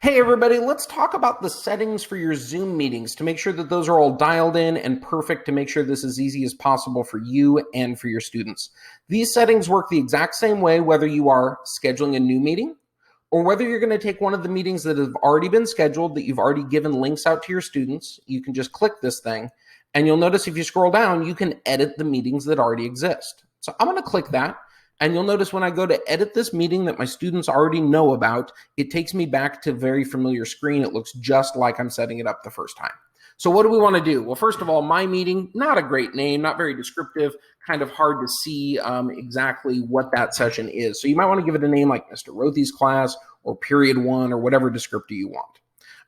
Hey everybody, let's talk about the settings for your Zoom meetings to make sure that those are all dialed in and perfect to make sure this is as easy as possible for you and for your students. These settings work the exact same way whether you are scheduling a new meeting or whether you're going to take one of the meetings that have already been scheduled that you've already given links out to your students. You can just click this thing and you'll notice if you scroll down, you can edit the meetings that already exist. So I'm going to click that. And you'll notice when I go to edit this meeting that my students already know about, it takes me back to a very familiar screen. It looks just like I'm setting it up the first time. So what do we want to do? Well, first of all, my meeting, not a great name, not very descriptive, kind of hard to see exactly what that session is. So you might want to give it a name like Mr. Rothy's class or period 1 or whatever descriptor you want.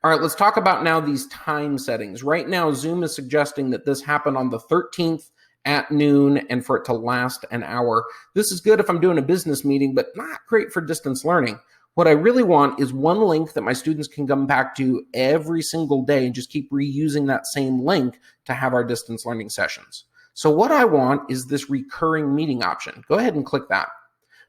All right, let's talk about now these time settings. Right now, Zoom is suggesting that this happened on the 13th at noon and for it to last an hour. This is good if I'm doing a business meeting, but not great for distance learning. What I really want is one link that my students can come back to every single day and just keep reusing that same link to have our distance learning sessions. So what I want is this recurring meeting option. Go ahead and click that.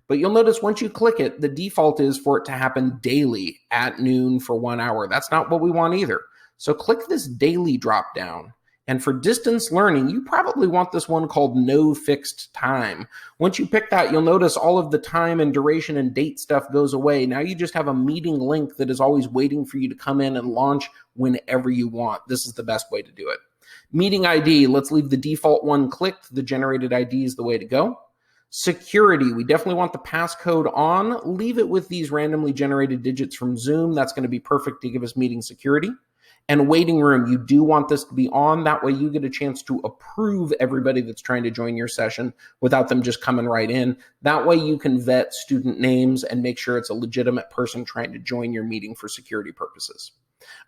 But you'll notice once you click it, the default is for it to happen daily at noon for 1 hour. That's not what we want either. So click this daily drop down. And for distance learning, you probably want this one called no fixed time. Once you pick that, you'll notice all of the time and duration and date stuff goes away. Now you just have a meeting link that is always waiting for you to come in and launch whenever you want. This is the best way to do it. Meeting ID, let's leave the default one clicked. The generated ID is the way to go. Security, we definitely want the passcode on. Leave it with these randomly generated digits from Zoom. That's going to be perfect to give us meeting security. And waiting room, you do want this to be on. That way you get a chance to approve everybody that's trying to join your session without them just coming right in. That way you can vet student names and make sure it's a legitimate person trying to join your meeting for security purposes.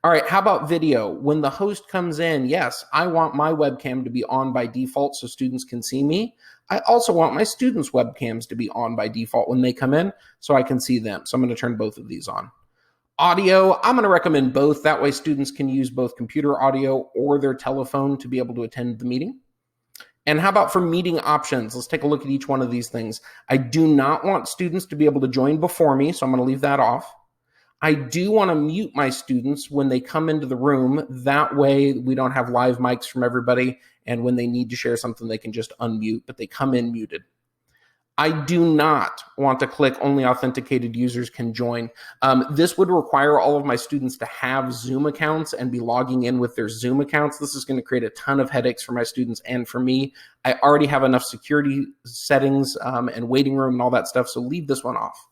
All right, how about video? When the host comes in, yes, I want my webcam to be on by default so students can see me. I also want my students' webcams to be on by default when they come in so I can see them. So I'm going to turn both of these on. Audio, I'm going to recommend both. That way students can use both computer audio or their telephone to be able to attend the meeting. And how about for meeting options? Let's take a look at each one of these things. I do not want students to be able to join before me, so I'm going to leave that off. I do want to mute my students when they come into the room. That way we don't have live mics from everybody, and when they need to share something, they can just unmute, but they come in muted. I do not want to click only authenticated users can join. This would require all of my students to have Zoom accounts and be logging in with their Zoom accounts. This is going to create a ton of headaches for my students and for me. I already have enough security settings and waiting room and all that stuff, so leave this one off.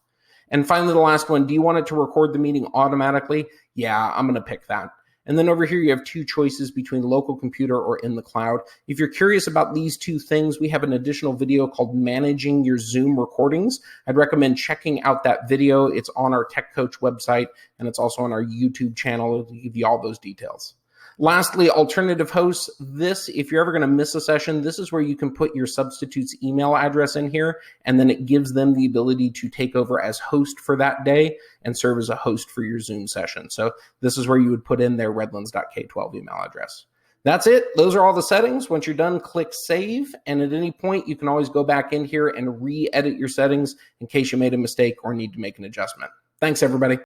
And finally, the last one, do you want it to record the meeting automatically? Yeah, I'm going to pick that. And then over here, you have two choices between local computer or in the cloud. If you're curious about these two things, we have an additional video called Managing Your Zoom Recordings. I'd recommend checking out that video. It's on our Tech Coach website, and it's also on our YouTube channel. It'll give you all those details. Lastly, alternative hosts. This, if you're ever going to miss a session, this is where you can put your substitute's email address in here, and then it gives them the ability to take over as host for that day and serve as a host for your Zoom session. So this is where you would put in their redlands.k12 email address. That's it. Those are all the settings. Once you're done, click save. And at any point, you can always go back in here and re-edit your settings in case you made a mistake or need to make an adjustment. Thanks, everybody.